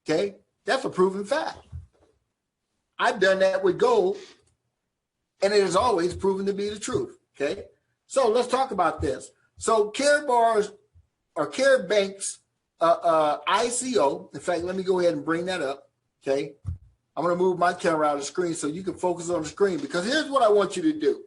Okay, that's a proven fact. I've done that with gold, and it has always proven to be the truth. Okay, so let's talk about this. So Karatbank's ICO. In fact, let me go ahead and bring that up. Okay, I'm going to move my camera out of the screen so you can focus on the screen, because here's what I want you to do.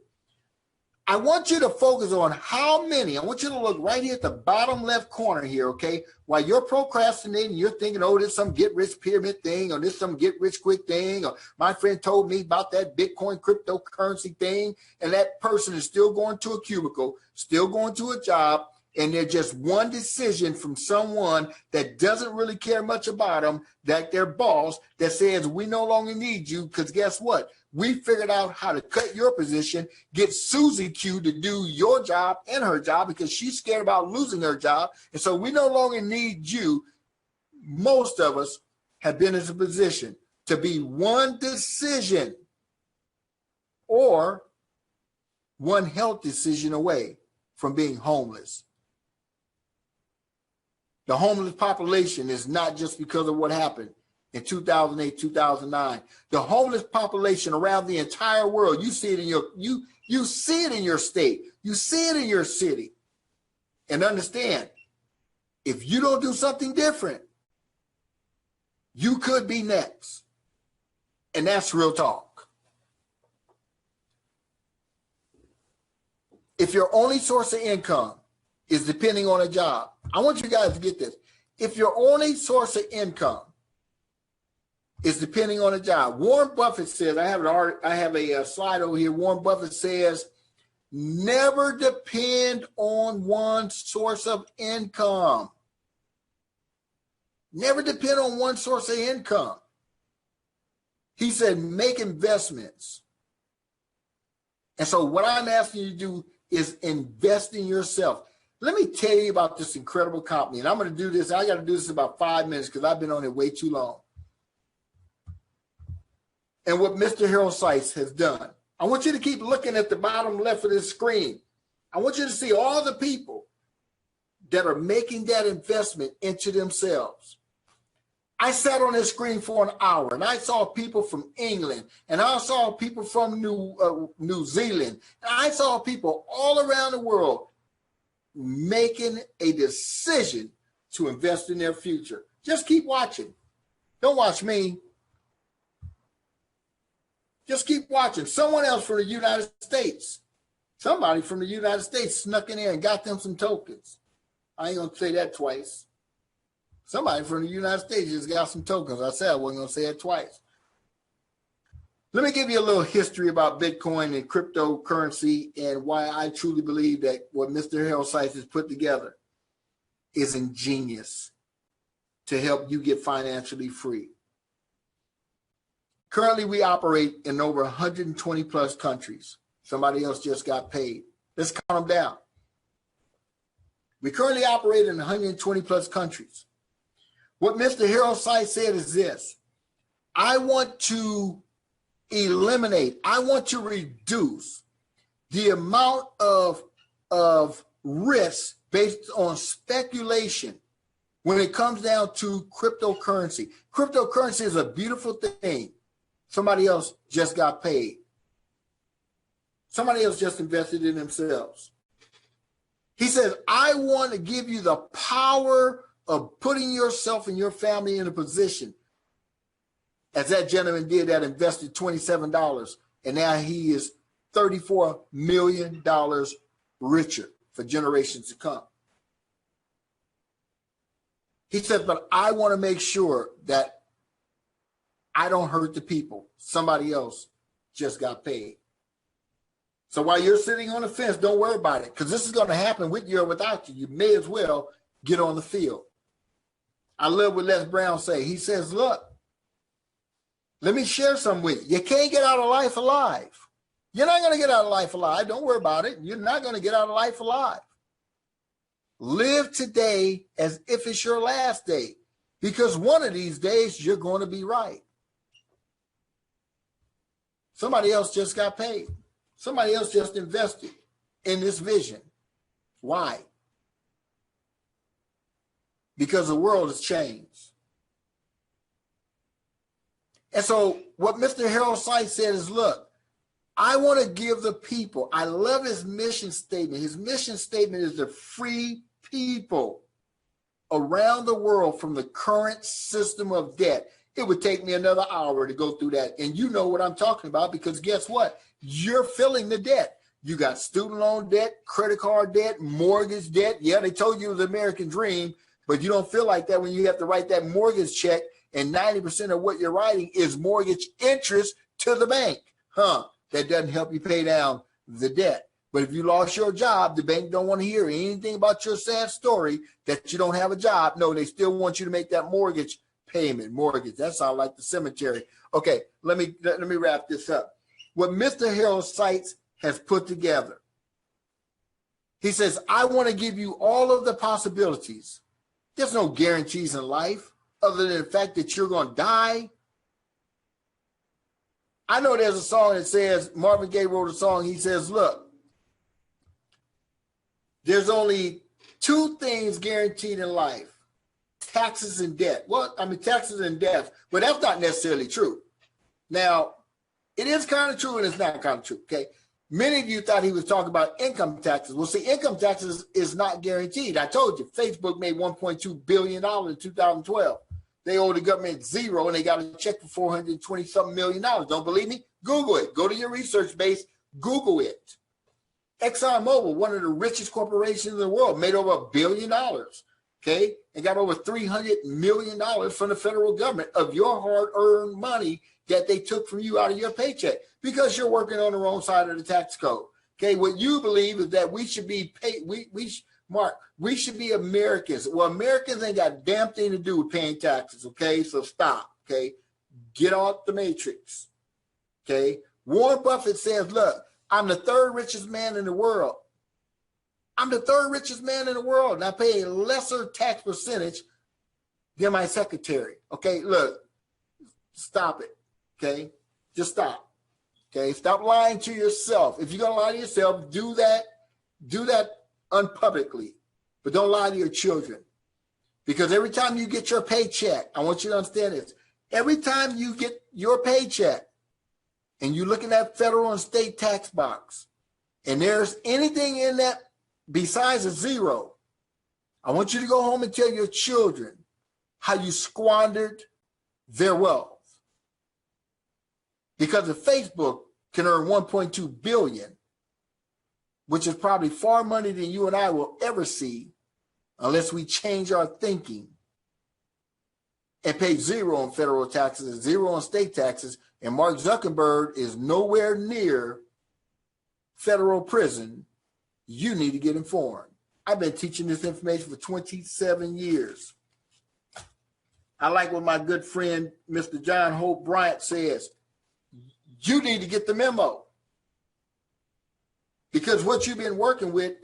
I want you to focus on how many. I want you to look right here at the bottom left corner here, okay? While you're procrastinating, you're thinking, oh, this some get-rich pyramid thing, or this some get-rich-quick thing, or my friend told me about that Bitcoin cryptocurrency thing, and that person is still going to a cubicle, still going to a job, and they're just one decision from someone that doesn't really care much about them, that their boss, that says, we no longer need you, because guess what? We figured out how to cut your position, get Susie Q to do your job and her job because she's scared about losing her job. And so we no longer need you. Most of us have been in a position to be one decision or one health decision away from being homeless. The homeless population is not just because of what happened in 2008, 2009. The homeless population around the entire world, you see it in your you see it in your state, you see it in your city. And understand, if you don't do something different, you could be next. And that's real talk. If your only source of income is depending on a job, I want you guys to get this. If your only source of income is depending on a job, Warren Buffett says, I have a slide over here. Warren Buffett says, never depend on one source of income. Never depend on one source of income. He said, make investments. And so what I'm asking you to do is invest in yourself. Let me tell you about this incredible company. And I'm going to do this. I got to do this in about 5 minutes because I've been on it way too long. And what Mr. Harold Sykes has done. I want you to keep looking at the bottom left of this screen. I want you to see all the people that are making that investment into themselves. I sat on this screen for an hour and I saw people from England, and I saw people from New Zealand, and I saw people all around the world making a decision to invest in their future. Just keep watching. Don't watch me. Just keep watching. Someone else from the United States, somebody from the United States snuck in there and got them some tokens. I ain't going to say that twice. Somebody from the United States just got some tokens. I said I wasn't going to say it twice. Let me give you a little history about Bitcoin and cryptocurrency and why I truly believe that what Mr. Harold Sykes has put together is ingenious to help you get financially free. Currently, we operate in over 120 plus countries. Somebody else just got paid. Let's count them down. We currently operate in 120 plus countries. What Mr. Harold Sykes said is this: I want to eliminate, I want to reduce the amount of risk based on speculation when it comes down to cryptocurrency. Cryptocurrency is a beautiful thing. Somebody else just got paid. Somebody else just invested in themselves. He says, I want to give you the power of putting yourself and your family in a position, as that gentleman did that invested $27, and now he is $34 million richer for generations to come. He says, but I want to make sure that I don't hurt the people. Somebody else just got paid. So while you're sitting on the fence, don't worry about it, because this is going to happen with you or without you. You may as well get on the field. I love what Les Brown say. He says, look, let me share something with you. You can't get out of life alive. You're not going to get out of life alive. Don't worry about it. You're not going to get out of life alive. Live today as if it's your last day, because one of these days you're going to be right. Somebody else just got paid. Somebody else just invested in this vision. Why? Because the world has changed. And so what Mr. Harold Sykes said is, look, I want to give the people, I love his mission statement. His mission statement is to free people around the world from the current system of debt. It would take me another hour to go through that. And you know what I'm talking about, because guess what? You're filling the debt. You got student loan debt, credit card debt, mortgage debt. Yeah, they told you it was the American dream, but you don't feel like that when you have to write that mortgage check and 90% of what you're writing is mortgage interest to the bank. That doesn't help you pay down the debt. But if you lost your job, the bank don't want to hear anything about your sad story that you don't have a job. No, they still want you to make that mortgage payment. Mortgage, that sounds like the cemetery. Okay, let me wrap this up. What Mr. Harold Sykes has put together, he says, I want to give you all of the possibilities. There's no guarantees in life other than the fact that you're going to die. I know there's a song that says, Marvin Gaye wrote a song, he says, look, there's only two things guaranteed in life, taxes and debt. Well, I mean, taxes and death, but that's not necessarily true. Now, it is kind of true and it's not kind of true, okay? Many of you thought he was talking about income taxes. Well, see, income taxes is not guaranteed. I told you, Facebook made $1.2 billion in 2012. They owe the government zero and they got a check for $420-something million. Don't believe me? Google it. Go to your research base, Google it. ExxonMobil, one of the richest corporations in the world, made over $1 billion, okay, and got over $300 million from the federal government of your hard-earned money that they took from you out of your paycheck because you're working on the wrong side of the tax code. Okay, what you believe is that we should be paid. We should be Americans. Well, Americans ain't got a damn thing to do with paying taxes. Okay, so stop. Okay, get off the matrix. Okay, Warren Buffett says, "Look, I'm the third richest man in the world. I'm the third richest man in the world, and I pay a lesser tax percentage than my secretary." Okay, look, stop it. Okay, just stop. Okay, stop lying to yourself. If you're gonna lie to yourself, do that unpublicly, but don't lie to your children. Because every time you get your paycheck, I want you to understand this. Every time you get your paycheck and you look in that federal and state tax box, and there's anything in that besides a zero, I want you to go home and tell your children how you squandered their wealth. Because if Facebook can earn 1.2 billion, which is probably far money than you and I will ever see unless we change our thinking and pay zero on federal taxes and zero on state taxes, and Mark Zuckerberg is nowhere near federal prison, you need to get informed. I've been teaching this information for 27 years. I like what my good friend, Mr. John Hope Bryant says. You need to get the memo. Because what you've been working with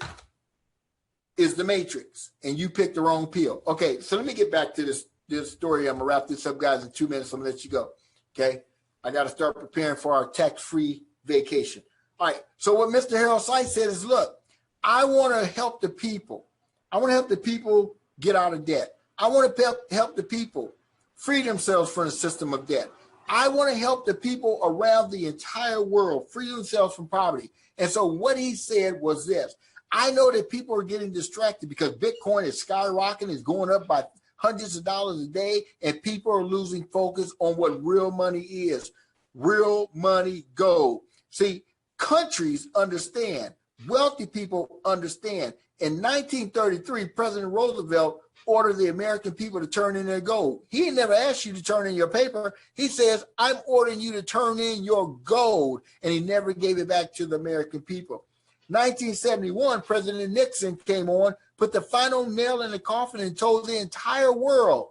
is the matrix, and you picked the wrong pill. Okay, so let me get back to this story. I'm going to wrap this up, guys, in 2 minutes. I'm going to let you go, okay? I got to start preparing for our tax-free vacation. All right, so what Mr. Harold Sykes said is, look, I want to help the people. I want to help the people get out of debt. I want to help the people free themselves from the system of debt. I want to help the people around the entire world free themselves from poverty. And so what he said was this. I know that people are getting distracted because Bitcoin is skyrocketing, is going up by hundreds of dollars a day, and people are losing focus on what real money is. Real money, gold. See, countries understand. Wealthy people understand. In 1933, President Roosevelt ordered the American people to turn in their gold. He never asked you to turn in your paper. He says, I'm ordering you to turn in your gold. And he never gave it back to the American people. 1971, President Nixon came on, put the final nail in the coffin and told the entire world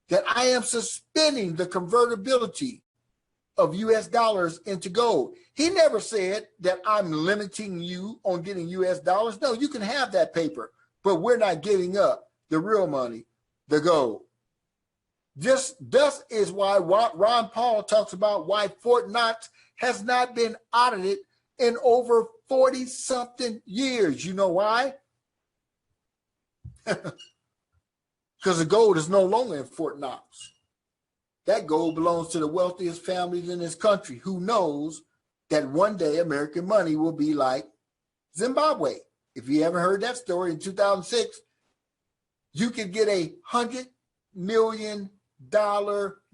that I am suspending the convertibility of US dollars into gold. He never said that I'm limiting you on getting US dollars. No, you can have that paper, but we're not giving up the real money, the gold. Thus is why Ron Paul talks about why Fort Knox has not been audited in over 40-something years. You know why? Because the gold is no longer in Fort Knox. That gold belongs to the wealthiest families in this country who knows that one day American money will be like Zimbabwe. If you ever heard that story in 2006, you could get $100 million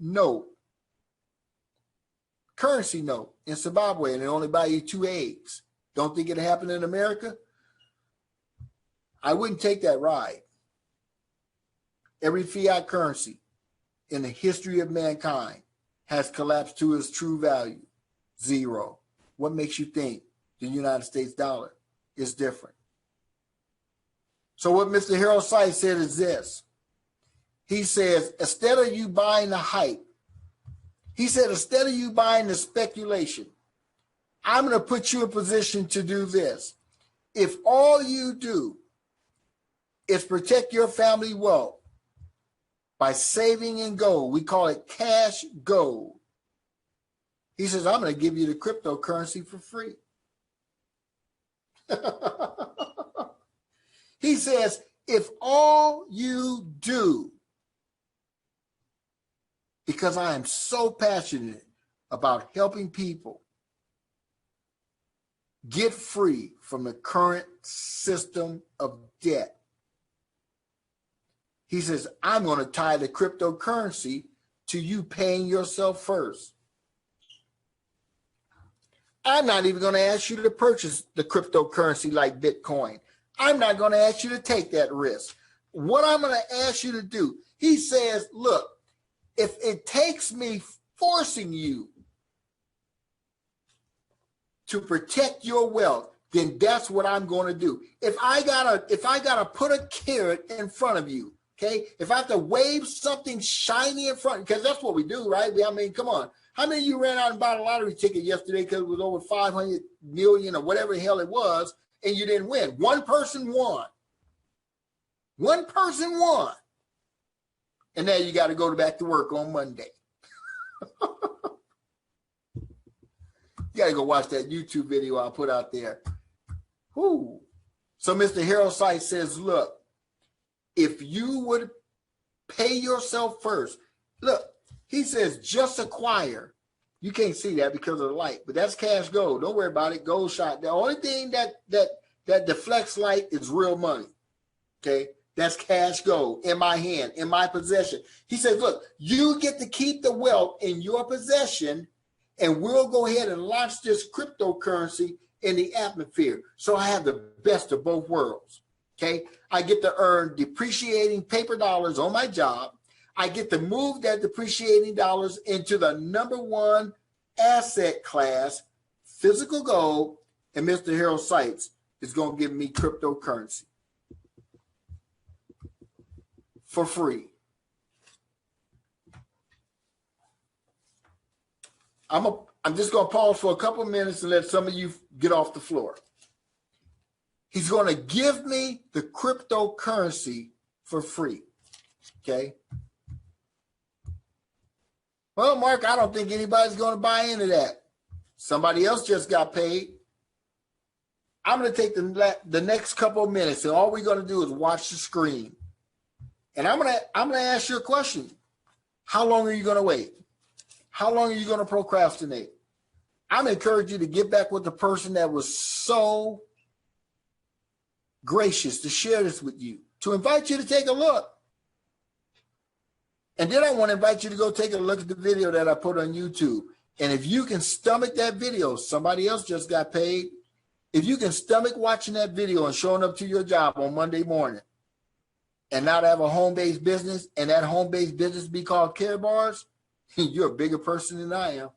note, currency note in Zimbabwe, and they only buy you 2 eggs. Don't think it'll happen in America? I wouldn't take that ride. Every fiat currency in the history of mankind has collapsed to its true value, zero. What makes you think the United States dollar is different? So what Mr. Harold Sykes said is this. He says, instead of you buying the hype, he said, instead of you buying the speculation, I'm going to put you in a position to do this. If all you do is protect your family wealth by saving in gold, we call it cash gold. He says, I'm going to give you the cryptocurrency for free. He says, if all you do, because I am so passionate about helping people get free from the current system of debt, he says, I'm going to tie the cryptocurrency to you paying yourself first. I'm not even going to ask you to purchase the cryptocurrency like Bitcoin. I'm not going to ask you to take that risk. What I'm going to ask you to do, he says, look, if it takes me forcing you to protect your wealth, then that's what I'm going to do. If I gotta put a carrot in front of you, okay? If I have to wave something shiny in front, because that's what we do, right? I mean, come on. How many of you ran out and bought a lottery ticket yesterday because it was over 500 million or whatever the hell it was, and you didn't win? One person won. One person won. And now you got to go back to work on Monday. You got to go watch that YouTube video I put out there. Whew. So Mr. Harold Sykes says, look, if you would pay yourself first, look, he says just acquire. You can't see that because of the light, but that's cash gold. Don't worry about it. Gold shot. The only thing that deflects light is real money. Okay? That's cash gold in my hand, in my possession. He says, look, you get to keep the wealth in your possession, and we'll go ahead and launch this cryptocurrency in the atmosphere. So I have the best of both worlds. Okay? I get to earn depreciating paper dollars on my job. I get to move that depreciating dollars into the #1 asset class, physical gold, and Mr. Harold Sykes is going to give me cryptocurrency for free. I'm just going to pause for a couple of minutes and let some of you get off the floor. He's going to give me the cryptocurrency for free. Okay? Well, Mark, I don't think anybody's going to buy into that. Somebody else just got paid. I'm going to take the next couple of minutes, and all we're going to do is watch the screen. And I'm going to ask you a question. How long are you going to wait? How long are you going to procrastinate? I'm encouraging you to get back with the person that was so gracious to share this with you, to invite you to take a look. And then I want to invite you to go take a look at the video that I put on YouTube. And if you can stomach that video, somebody else just got paid. If you can stomach watching that video and showing up to your job on Monday morning and not have a home-based business, and that home-based business be called Care Bars, you're a bigger person than I am.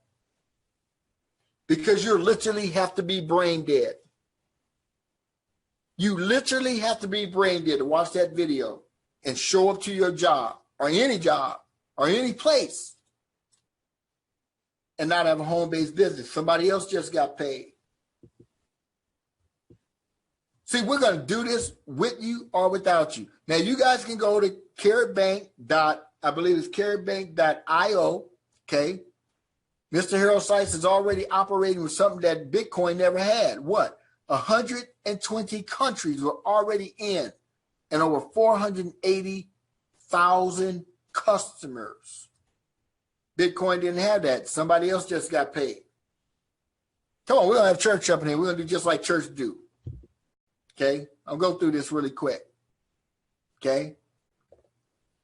Because you literally have to be brain dead. You literally have to be brain dead to watch that video and show up to your job or any place and not have a home-based business. Somebody else just got paid. See, we're going to do this with you or without you. Now, you guys can go to Karatbank. I believe it's Karatbank.io. Okay. Mr. Harold Sykes is already operating with something that Bitcoin never had. What? 120 countries were already in, and over 480,000 customers. Bitcoin didn't have that. Somebody else just got paid. Come on, we don't have church up in here. We're going to do just like church do. Okay? I'll go through this really quick. Okay?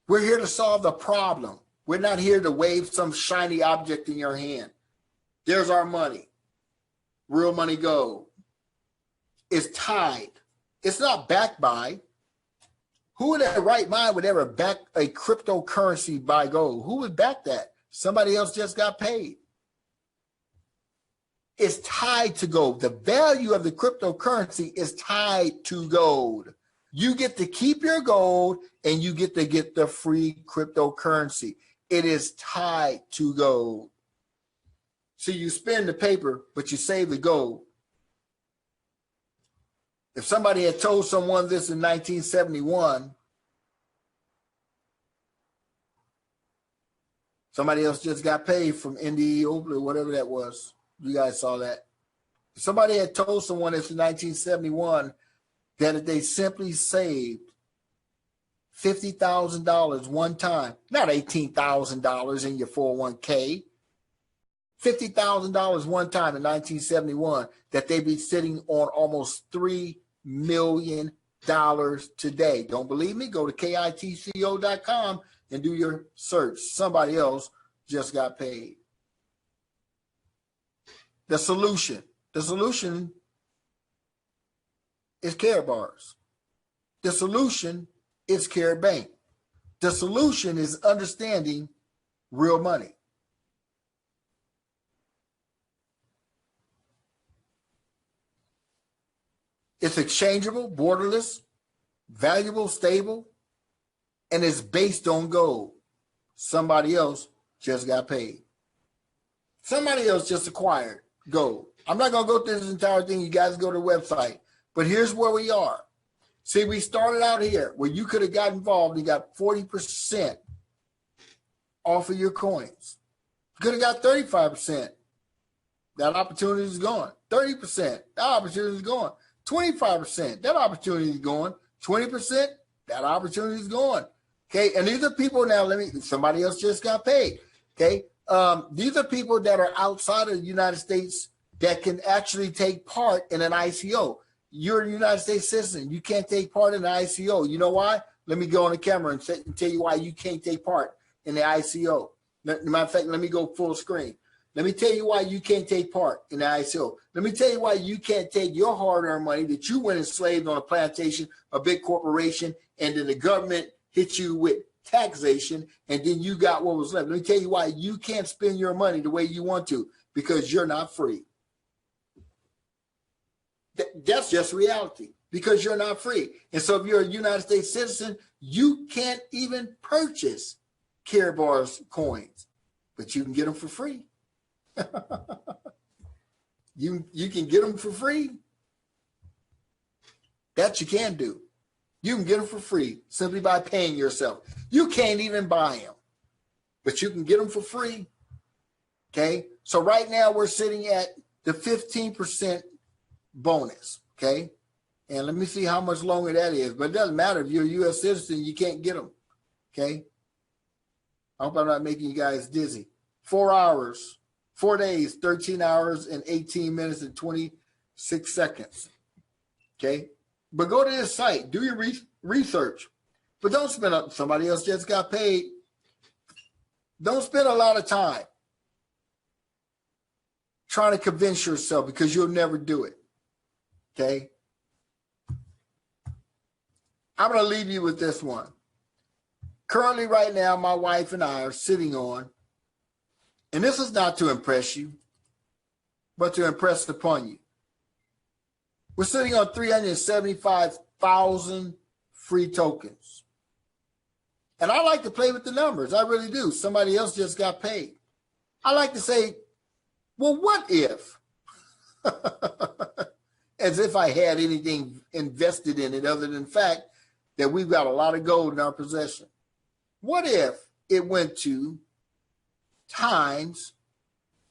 We're here to solve the problem. We're not here to wave some shiny object in your hand. There's our money. Real money gold. It's tied. It's not backed by. Who in their right mind would ever back a cryptocurrency by gold? Who would back that? Somebody else just got paid. It's tied to gold. The value of the cryptocurrency is tied to gold. You get to keep your gold and you get to get the free cryptocurrency. It is tied to gold. So you spend the paper, but you save the gold. If somebody had told someone this in 1971, somebody else just got paid from NDE or whatever that was. You guys saw that. If somebody had told someone this in 1971 that if they simply saved $50,000 one time, not $18,000 in your 401k, $50,000 one time in 1971, that they'd be sitting on almost $3 million today. Don't believe me? Go to kitco.com and do your search. Somebody else just got paid. The solution is Karatbars. The solution is Karatbank. The solution is understanding real money. It's exchangeable, borderless, valuable, stable, and it's based on gold. Somebody else just got paid. Somebody else just acquired gold. I'm not going to go through this entire thing. You guys go to the website. But here's where we are. See, we started out here where you could have got involved and got 40% off of your coins. You could have got 35%. That opportunity is gone. 30%. That opportunity is gone. 25%. That opportunity is gone. 20%. That opportunity is gone. Okay. And these are people now, somebody else just got paid. Okay. These are people that are outside of the United States that can actually take part in an ICO. You're a United States citizen. You can't take part in an ICO. You know why? Let me go on the camera and tell you why you can't take part in the ICO. Matter of fact, let me go full screen. Let me tell you why you can't take part in the ICO. Let me tell you why you can't take your hard-earned money that you went enslaved on a plantation, a big corporation, and then the government hit you with taxation, and then you got what was left. Let me tell you why you can't spend your money the way you want to, because you're not free. That's just reality, because you're not free. And so if you're a United States citizen, you can't even purchase Karatbars coins, but you can get them for free. You can get them for free. That you can do. You can get them for free simply by paying yourself. You can't even buy them, but you can get them for free. Okay. So right now we're sitting at the 15% bonus. Okay. And let me see how much longer that is, but it doesn't matter. If you're a U.S. citizen, you can't get them. Okay. I hope I'm not making you guys dizzy. 4 hours, 4 days, 13 hours and 18 minutes and 26 seconds. Okay. But go to this site, do your research, but don't spend up. Somebody else just got paid. Don't spend a lot of time trying to convince yourself, because you'll never do it. Okay. I'm going to leave you with this one. Currently, right now, my wife and I are sitting on, and this is not to impress you, but to impress upon you. We're sitting on 375,000 free tokens. And I like to play with the numbers. I really do. Somebody else just got paid. I like to say, well, what if? As if I had anything invested in it other than the fact that we've got a lot of gold in our possession. What if it went to times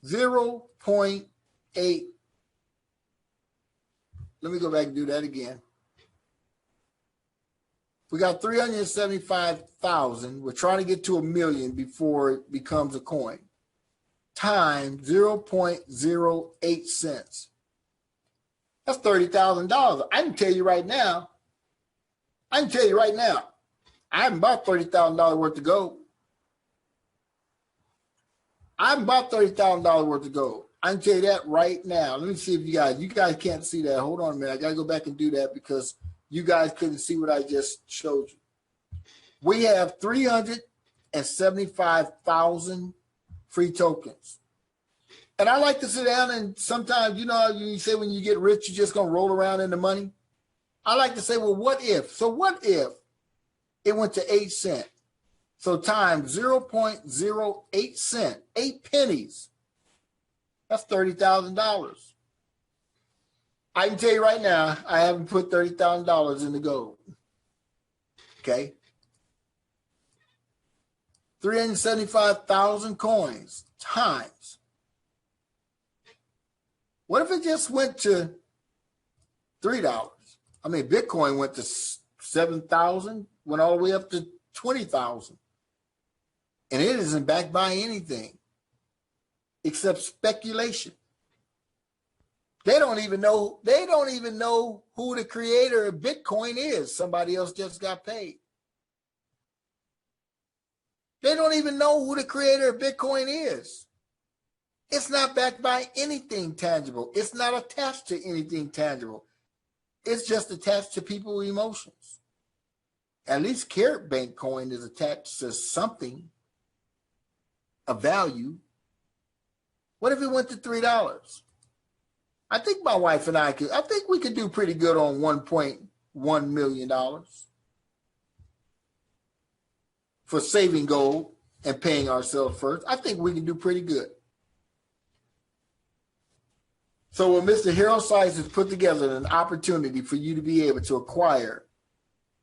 0.8? Let me go back and do that again. We got 375,000. We're trying to get to 1 million before it becomes a coin. times 0.08 cents. That's $30,000. I can tell you right now, I haven't bought $30,000 worth of gold. I haven't bought $30,000 worth of gold. I can tell you that right now. Let me see if you guys can't see that. Hold on a minute. I got to go back and do that because you guys couldn't see what I just showed you. We have 375,000 free tokens. And I like to sit down and sometimes, you know, you say when you get rich, you're just going to roll around in the money. I like to say, well, what if? So what if it went to 8 cents? So times 0.08 cents, 8 pennies. That's $30,000. I can tell you right now, I haven't put $30,000 in the gold. Okay. 375,000 coins times. What if it just went to $3? I mean, Bitcoin went to 7,000, went all the way up to 20,000. And it isn't backed by anything except speculation. They don't even know who the creator of Bitcoin is. Somebody else just got paid. They don't even know who the creator of Bitcoin is. It's not backed by anything tangible. It's not attached to anything tangible. It's just attached to people's emotions. At least Karatbank coin is attached to something of value. What if it went to $3? I think my wife and I think we could do pretty good on $1.1 million for saving gold and paying ourselves first. I think we can do pretty good. So what Mr. Harold Sykes has put together an opportunity for you to be able to acquire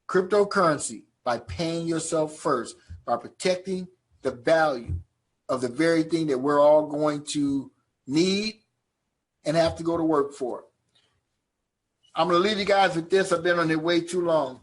cryptocurrency by paying yourself first, by protecting the value of the very thing that we're all going to need and have to go to work for. I'm going to leave you guys with this. I've been on it way too long.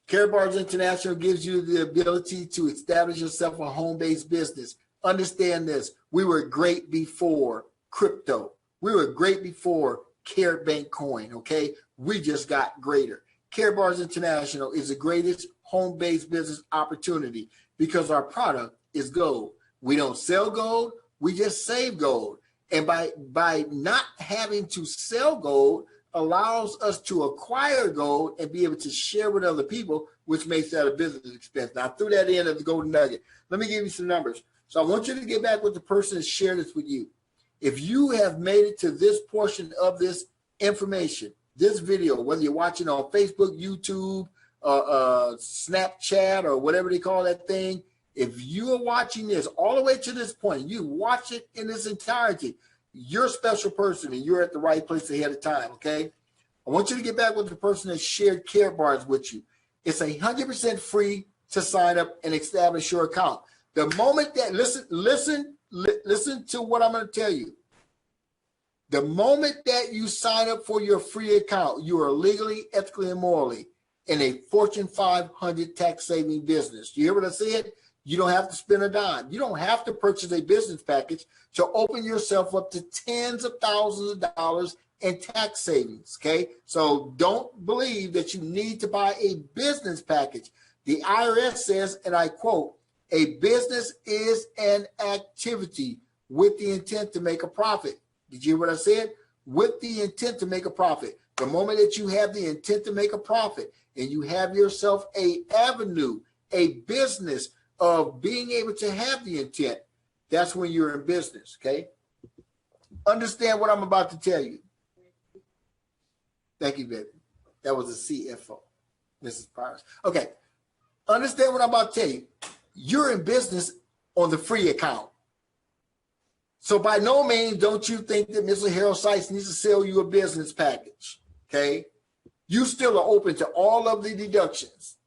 Karatbank International gives you the ability to establish yourself a home-based business. Understand this. We were great before crypto. We were great before Karatbank coin, okay? We just got greater. Karatbank International is the greatest home-based business opportunity because our product is gold. We don't sell gold, we just save gold. And by not having to sell gold allows us to acquire gold and be able to share with other people, which makes that a business expense. Now, I threw that in as the golden nugget. Let me give you some numbers. So I want you to get back with the person that shared this with you. If you have made it to this portion of this information, this video, whether you're watching on Facebook, YouTube, Snapchat, or whatever they call that thing, if you are watching this all the way to this point, you watch it in its entirety, you're a special person and you're at the right place ahead of time, okay? I want you to get back with the person that shared Karatbank with you. It's 100% free to sign up and establish your account. The moment that, listen to what I'm going to tell you. The moment that you sign up for your free account, you are legally, ethically, and morally in a Fortune 500 tax-saving business. You hear what I said? You don't have to spend a dime. You don't have to purchase a business package to open yourself up to tens of thousands of dollars in tax savings, okay? So don't believe that you need to buy a business package. The IRS says, and I quote, "A business is an activity with the intent to make a profit." Did you hear what I said? With the intent to make a profit. The moment that you have the intent to make a profit and you have yourself a avenue, a business of being able to have the intent, that's when you're in business, okay? Understand what I'm about to tell you. Thank you, baby. That was a CFO, Mrs. Powers. Okay, understand what I'm about to tell you. You're in business on the free account. So by no means don't you think that Mr. Harold Sykes needs to sell you a business package, okay? You still are open to all of the deductions,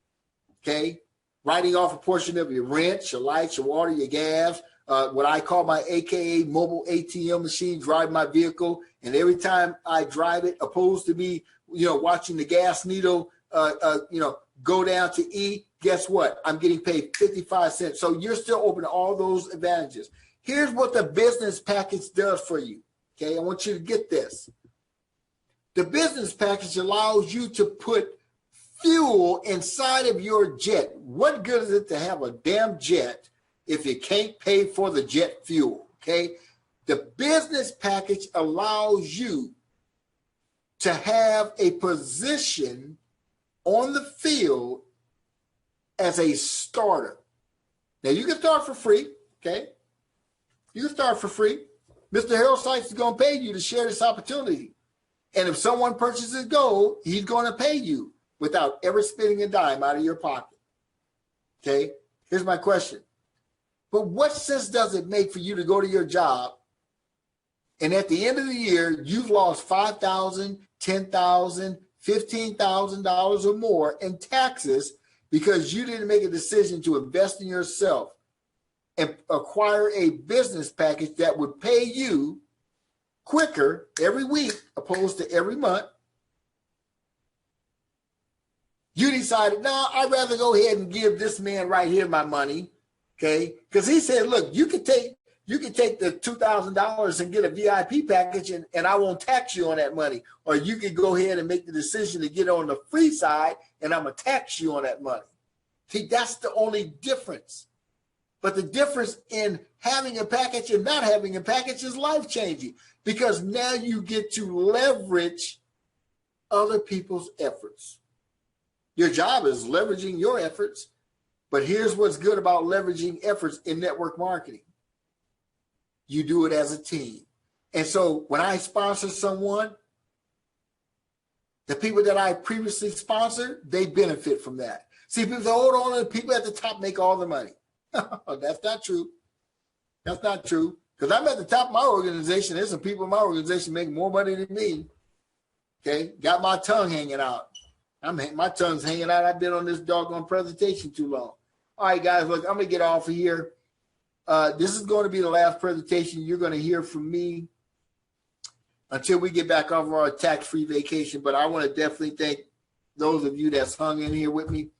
okay? Writing off a portion of your rent, your lights, your water, your gas, what I call my AKA mobile ATM machine, drive my vehicle. And every time I drive it, opposed to me, watching the gas needle, go down to E, guess what? I'm getting paid 55 cents. So you're still open to all those advantages. Here's what the business package does for you. Okay, I want you to get this. The business package allows you to put fuel inside of your jet. What good is it to have a damn jet if you can't pay for the jet fuel? Okay, the business package allows you to have a position on the field as a starter. Now, you can start for free, okay? You can start for free. Mr. Harold Sykes is going to pay you to share this opportunity. And if someone purchases gold, he's going to pay you without ever spending a dime out of your pocket, okay? Here's my question. But what sense does it make for you to go to your job and at the end of the year, you've lost $5,000, $10,000, $15,000 or more in taxes because you didn't make a decision to invest in yourself and acquire a business package that would pay you quicker every week opposed to every month? You decided, no, I'd rather go ahead and give this man right here my money, okay? Because he said, look, you can take the $2,000 and get a VIP package and I won't tax you on that money. Or you can go ahead and make the decision to get on the free side and I'm going to tax you on that money. See, that's the only difference. But the difference in having a package and not having a package is life-changing because now you get to leverage other people's efforts. Your job is leveraging your efforts, but here's what's good about leveraging efforts in network marketing. You do it as a team. And so when I sponsor someone, the people that I previously sponsored, they benefit from that. See, people say, hold on, the people at the top make all the money. That's not true. That's not true. Because I'm at the top of my organization. There's some people in my organization making more money than me. Okay, got my tongue hanging out. My tongue's hanging out. I've been on this doggone presentation too long. All right, guys, look, I'm going to get off of here. This is going to be the last presentation you're going to hear from me until we get back off of our tax-free vacation. But I want to definitely thank those of you that's hung in here with me.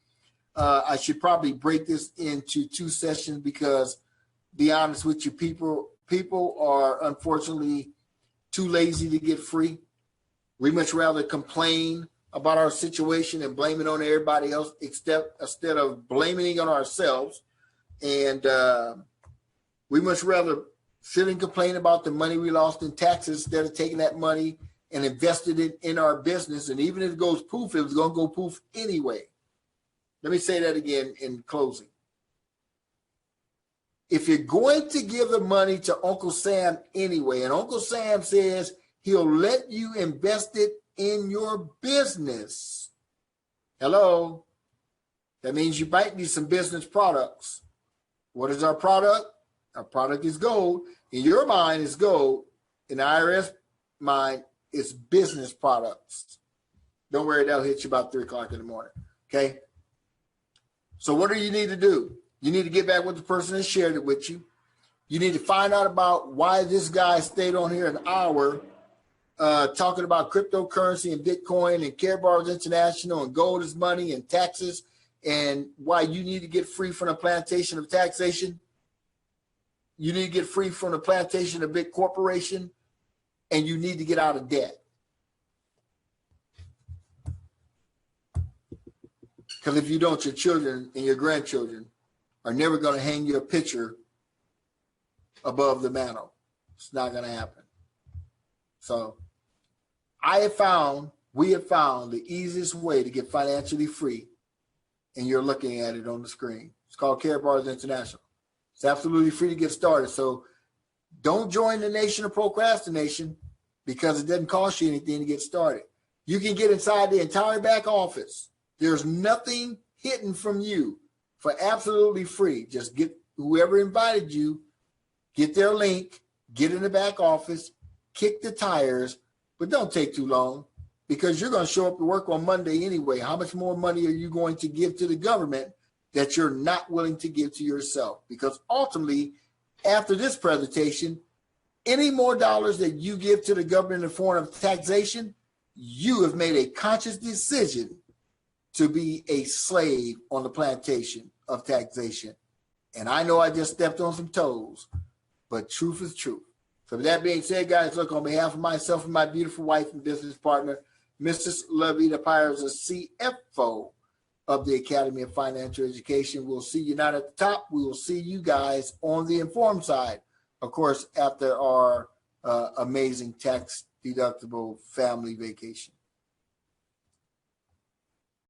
I should probably break this into 2 sessions because, be honest with you, people are unfortunately too lazy to get free. We much rather complain about our situation and blame it on everybody else instead of blaming it on ourselves. And we much rather sit and complain about the money we lost in taxes instead of taking that money and invested it in our business. And even if it goes poof, it was going to go poof anyway. Let me say that again in closing. If you're going to give the money to Uncle Sam anyway, and Uncle Sam says he'll let you invest it in your business, hello, that means you might need some business products. What is our product? Our product is gold. In your mind, it's gold. In the IRS mind, it's business products. Don't worry, that'll hit you about 3 o'clock in the morning. Okay? So what do you need to do? You need to get back with the person that shared it with you. You need to find out about why this guy stayed on here an hour talking about cryptocurrency and Bitcoin and Karatbank International and gold is money and taxes and why you need to get free from the plantation of taxation. You need to get free from the plantation of big corporation, and you need to get out of debt. Because if you don't, your children and your grandchildren are never going to hang your picture above the mantle. It's not going to happen. So we have found the easiest way to get financially free, and you're looking at it on the screen. It's called Karatbank International. It's absolutely free to get started. So don't join the nation of procrastination because it doesn't cost you anything to get started. You can get inside the entire back office. There's nothing hidden from you for absolutely free. Just get whoever invited you, get their link, get in the back office, kick the tires, but don't take too long because you're going to show up to work on Monday anyway. How much more money are you going to give to the government that you're not willing to give to yourself? Because ultimately, after this presentation, any more dollars that you give to the government in the form of taxation, you have made a conscious decision to be a slave on the plantation of taxation. And I know I just stepped on some toes, but truth is truth. So with that being said, guys, look, on behalf of myself and my beautiful wife and business partner, Mrs. Lavita Pyers, the CFO of the Academy of Financial Education. We'll see you not at the top. We will see you guys on the informed side, of course, after our amazing tax-deductible family vacation.